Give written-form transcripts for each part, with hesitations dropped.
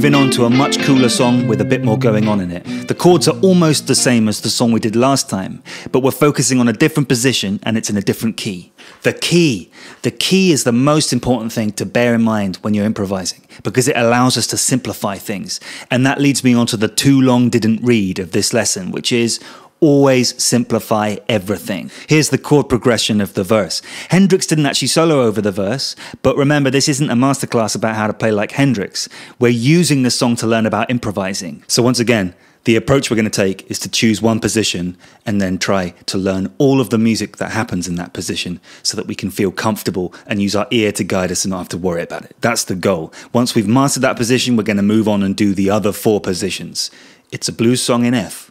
moving on to a much cooler song with a bit more going on in it. The chords are almost the same as the song we did last time, but we're focusing on a different position and it's in a different key. The key is the most important thing to bear in mind when you're improvising, because it allows us to simplify things. And that leads me on to the too long didn't read of this lesson, which is always simplify everything. Here's the chord progression of the verse. Hendrix didn't actually solo over the verse, but remember, this isn't a masterclass about how to play like Hendrix. We're using this song to learn about improvising. So once again, the approach we're going to take is to choose one position and then try to learn all of the music that happens in that position so that we can feel comfortable and use our ear to guide us and not have to worry about it. That's the goal. Once we've mastered that position, we're going to move on and do the other 4 positions. It's a blues song in F.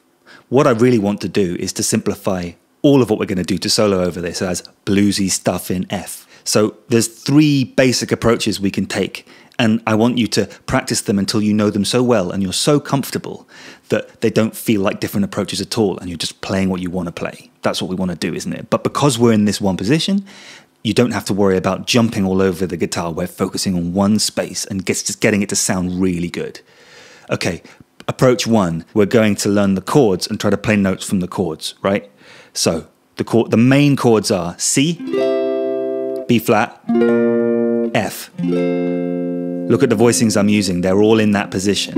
What I really want to do is to simplify all of what we're going to do to solo over this as bluesy stuff in F. So there's 3 basic approaches we can take, and I want you to practice them until you know them so well and you're so comfortable that they don't feel like different approaches at all and you're just playing what you want to play. That's what we want to do, isn't it? But because we're in this one position, you don't have to worry about jumping all over the guitar. We're focusing on one space and just getting it to sound really good. Okay. Approach 1, we're going to learn the chords and try to play notes from the chords, right? So the main chords are C, B flat, F. Look at the voicings I'm using, they're all in that position.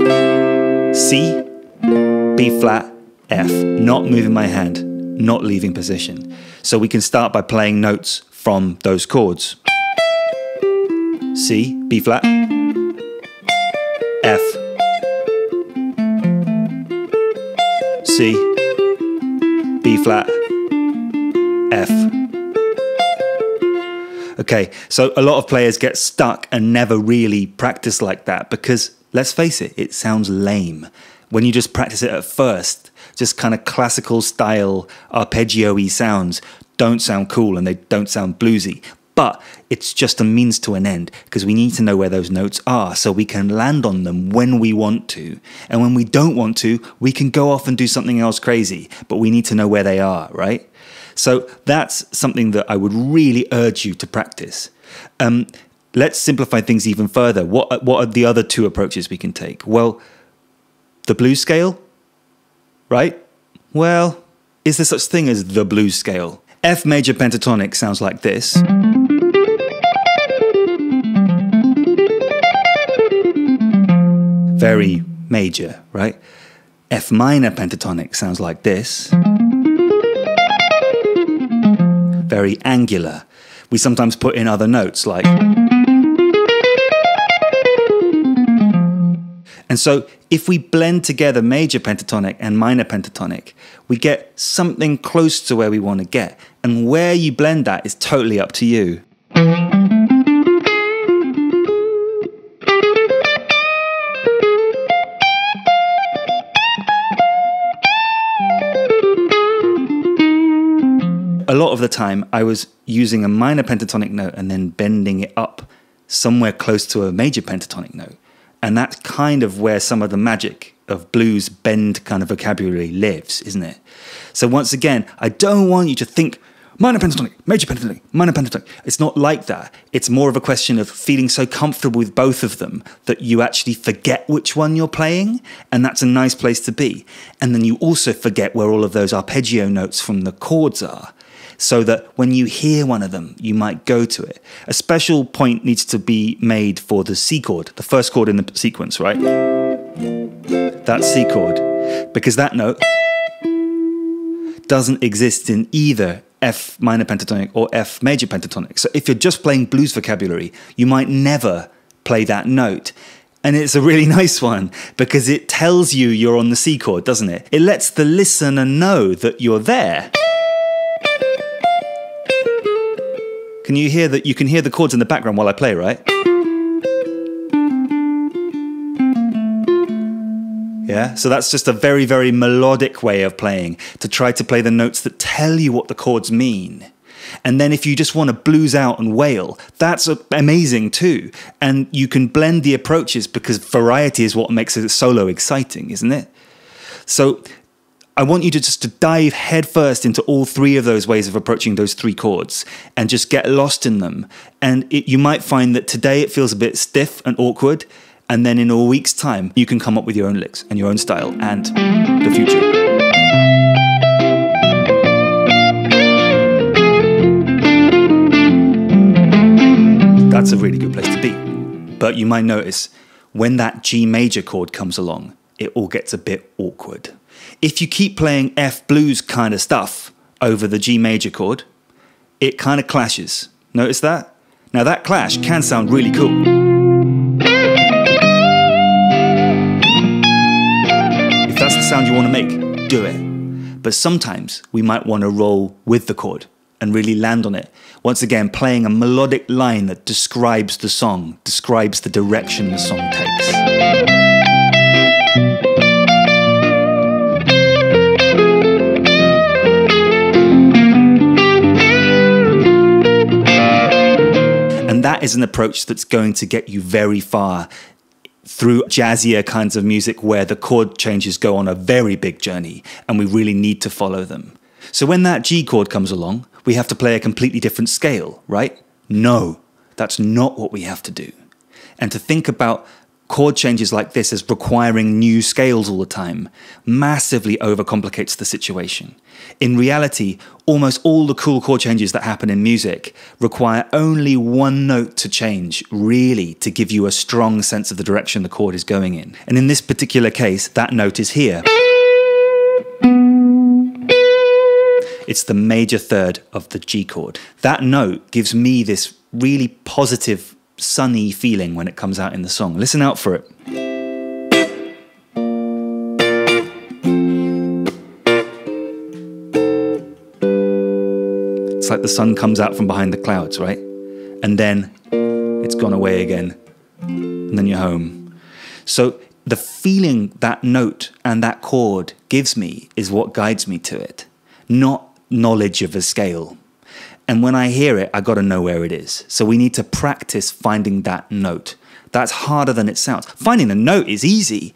C, B flat, F. Not moving my hand, not leaving position. So we can start by playing notes from those chords. C, B flat, F. C, B flat, F. Okay, so a lot of players get stuck and never really practice like that because, let's face it, it sounds lame. When you just practice it at first, just kind of classical style, arpeggio-y sounds don't sound cool and they don't sound bluesy. But it's just a means to an end because we need to know where those notes are so we can land on them when we want to. And when we don't want to, we can go off and do something else crazy, but we need to know where they are, right? So that's something that I would really urge you to practice. Let's simplify things even further. What are the other 2 approaches we can take? Well, the blues scale, right? Well, is there such thing as the blues scale? F major pentatonic sounds like this. Very major, right? F minor pentatonic sounds like this. Very angular. We sometimes put in other notes like... And so if we blend together major pentatonic and minor pentatonic, we get something close to where we want to get. And where you blend that is totally up to you. A lot of the time I was using a minor pentatonic note and then bending it up somewhere close to a major pentatonic note. And that's kind of where some of the magic of blues bend kind of vocabulary lives, isn't it? So once again, I don't want you to think minor pentatonic, major pentatonic, minor pentatonic. It's not like that. It's more of a question of feeling so comfortable with both of them that you actually forget which one you're playing, and that's a nice place to be. And then you also forget where all of those arpeggio notes from the chords are, so that when you hear one of them, you might go to it. A special point needs to be made for the C chord, the first chord in the sequence, right? That C chord, because that note doesn't exist in either F minor pentatonic or F major pentatonic. So if you're just playing blues vocabulary, you might never play that note. And it's a really nice one because it tells you you're on the C chord, doesn't it? It lets the listener know that you're there. Can you hear that? You can hear the chords in the background while I play, right? Yeah, so that's just a very, very melodic way of playing, to try to play the notes that tell you what the chords mean. And then if you just want to blues out and wail, that's amazing too. And you can blend the approaches because variety is what makes a solo exciting, isn't it? So I want you to just dive headfirst into all 3 of those ways of approaching those 3 chords and just get lost in them. And you might find that today it feels a bit stiff and awkward, And then in a week's time, you can come up with your own licks and your own style and the future. That's a really good place to be. But you might notice when that G major chord comes along, it all gets a bit awkward. If you keep playing F blues kind of stuff over the G major chord, it kind of clashes. Notice that? Now that clash can sound really cool. If that's the sound you want to make, do it. But sometimes we might want to roll with the chord and really land on it. Once again, playing a melodic line that describes the song, describes the direction the song takes. And that is an approach that's going to get you very far through jazzier kinds of music where the chord changes go on a very big journey and we really need to follow them. So when that G chord comes along, we have to play a completely different scale, right? No, that's not what we have to do. And to think about chord changes like this as requiring new scales all the time massively overcomplicates the situation. In reality, almost all the cool chord changes that happen in music require only one note to change, really, to give you a strong sense of the direction the chord is going in. And in this particular case, that note is here. It's the major third of the G chord. That note gives me this really positive, sunny feeling when it comes out in the song. Listen out for it. It's like the sun comes out from behind the clouds, right? And then it's gone away again. And then you're home. So the feeling that note and that chord gives me is what guides me to it, not knowledge of a scale. And when I hear it, I got to know where it is. So we need to practice finding that note. That's harder than it sounds. Finding the note is easy.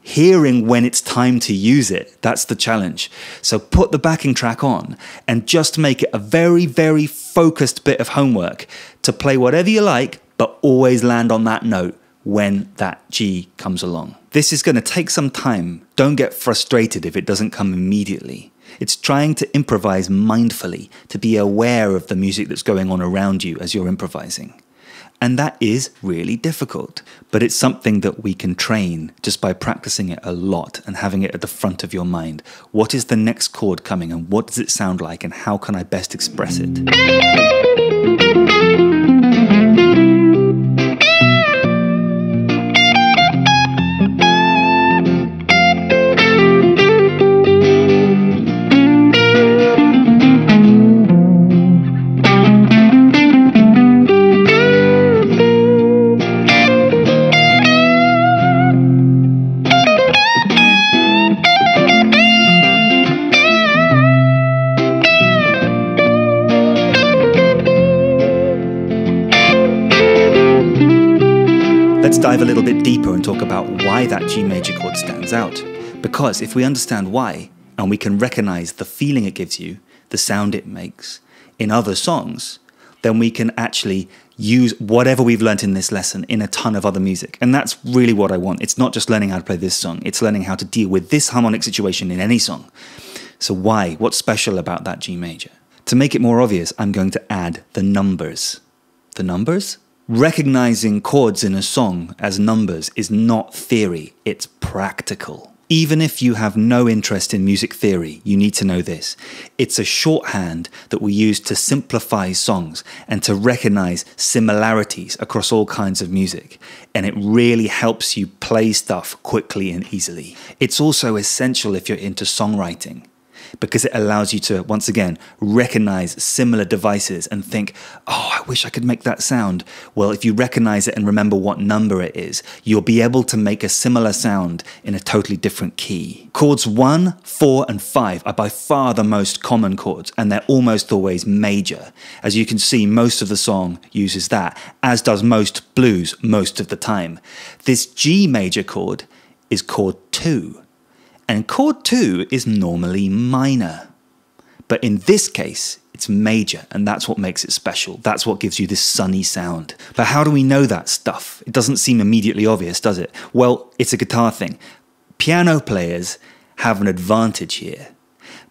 Hearing when it's time to use it, that's the challenge. So put the backing track on and just make it a very, very focused bit of homework to play whatever you like, but always land on that note when that G comes along. This is going to take some time. Don't get frustrated if it doesn't come immediately. It's trying to improvise mindfully, to be aware of the music that's going on around you as you're improvising. And that is really difficult, but it's something that we can train just by practicing it a lot and having it at the front of your mind. What is the next chord coming and what does it sound like and how can I best express it? Let's dive a little bit deeper and talk about why that G major chord stands out. Because if we understand why, and we can recognize the feeling it gives you, the sound it makes in other songs, then we can actually use whatever we've learnt in this lesson in a ton of other music. And that's really what I want. It's not just learning how to play this song, it's learning how to deal with this harmonic situation in any song. So why? What's special about that G major? To make it more obvious, I'm going to add the numbers. The numbers? Recognizing chords in a song as numbers is not theory, it's practical. Even if you have no interest in music theory, you need to know this. It's a shorthand that we use to simplify songs and to recognize similarities across all kinds of music. And it really helps you play stuff quickly and easily. It's also essential if you're into songwriting, because it allows you to, once again, recognize similar devices and think, oh, I wish I could make that sound. Well, if you recognize it and remember what number it is, you'll be able to make a similar sound in a totally different key. Chords 1, 4, and 5 are by far the most common chords, and they're almost always major. As you can see, most of the song uses that, as does most blues most of the time. This G major chord is chord 2. And chord 2 is normally minor. But in this case, it's major, and that's what makes it special. That's what gives you this sunny sound. But how do we know that stuff? It doesn't seem immediately obvious, does it? Well, it's a guitar thing. Piano players have an advantage here.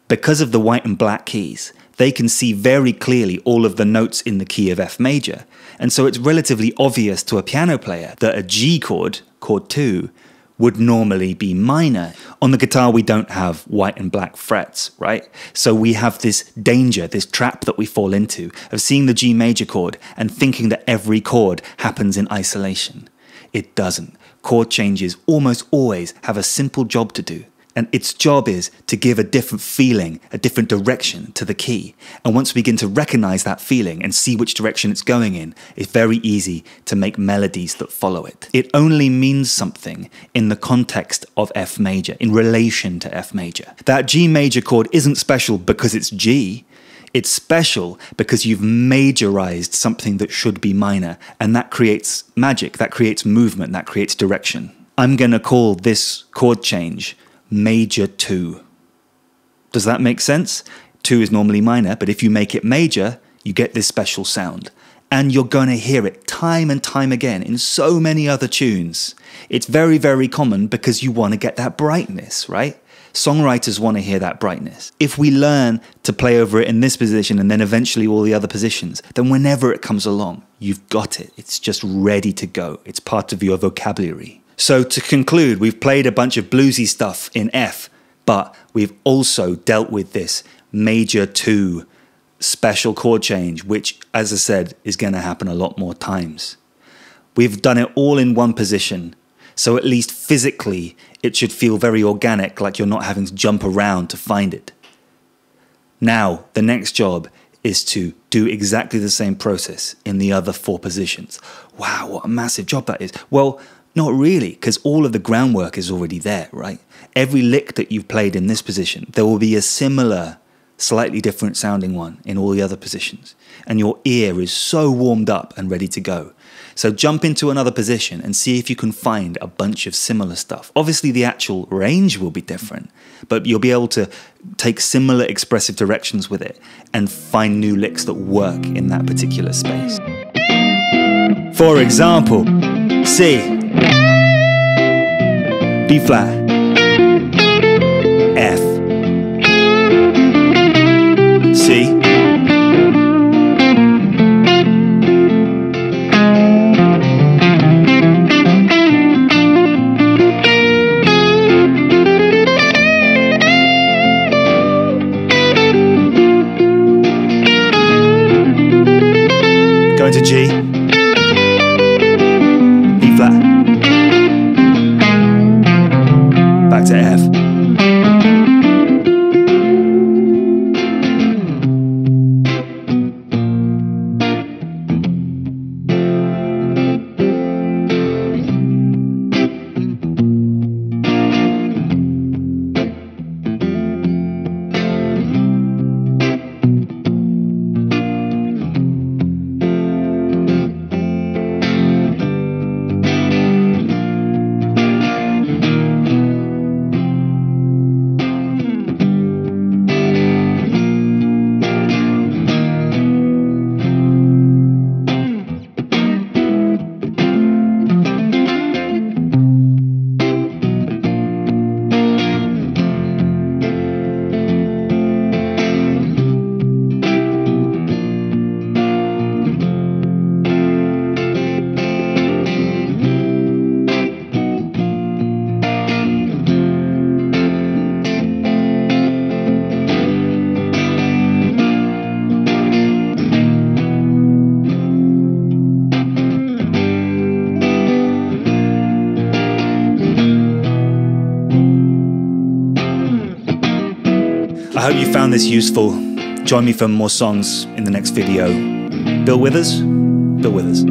Because of the white and black keys, they can see very clearly all of the notes in the key of F major. And so it's relatively obvious to a piano player that a G chord, chord 2, would normally be minor. On the guitar, we don't have white and black frets, right? So we have this danger, this trap that we fall into of seeing the G major chord and thinking that every chord happens in isolation. It doesn't. Chord changes almost always have a simple job to do. And its job is to give a different feeling, a different direction to the key. And once we begin to recognize that feeling and see which direction it's going in, it's very easy to make melodies that follow it. It only means something in the context of F major, in relation to F major. That G major chord isn't special because it's G. It's special because you've majorized something that should be minor. And that creates magic, that creates movement, that creates direction. I'm going to call this chord change major 2. Does that make sense? 2 is normally minor, but if you make it major, you get this special sound. And you're going to hear it time and time again in so many other tunes. It's very, very common because you want to get that brightness, right? Songwriters want to hear that brightness. If we learn to play over it in this position and then eventually all the other positions, then whenever it comes along, you've got it. It's just ready to go. It's part of your vocabulary. So to conclude, we've played a bunch of bluesy stuff in F, but we've also dealt with this major 2 special chord change, which, as I said, is going to happen a lot more times. We've done it all in one position, so at least physically it should feel very organic, like you're not having to jump around to find it. Now, the next job is to do exactly the same process in the other 4 positions. Wow, what a massive job that is. Well, not really, because all of the groundwork is already there, right? Every lick that you've played in this position, there will be a similar, slightly different sounding one in all the other positions. And your ear is so warmed up and ready to go. So jump into another position and see if you can find a bunch of similar stuff. Obviously, the actual range will be different, but you'll be able to take similar expressive directions with it and find new licks that work in that particular space. For example, C, B flat, F, C, going to G, B flat, back to F. I hope you found this useful. Join me for more songs in the next video. Bill Withers? Bill Withers.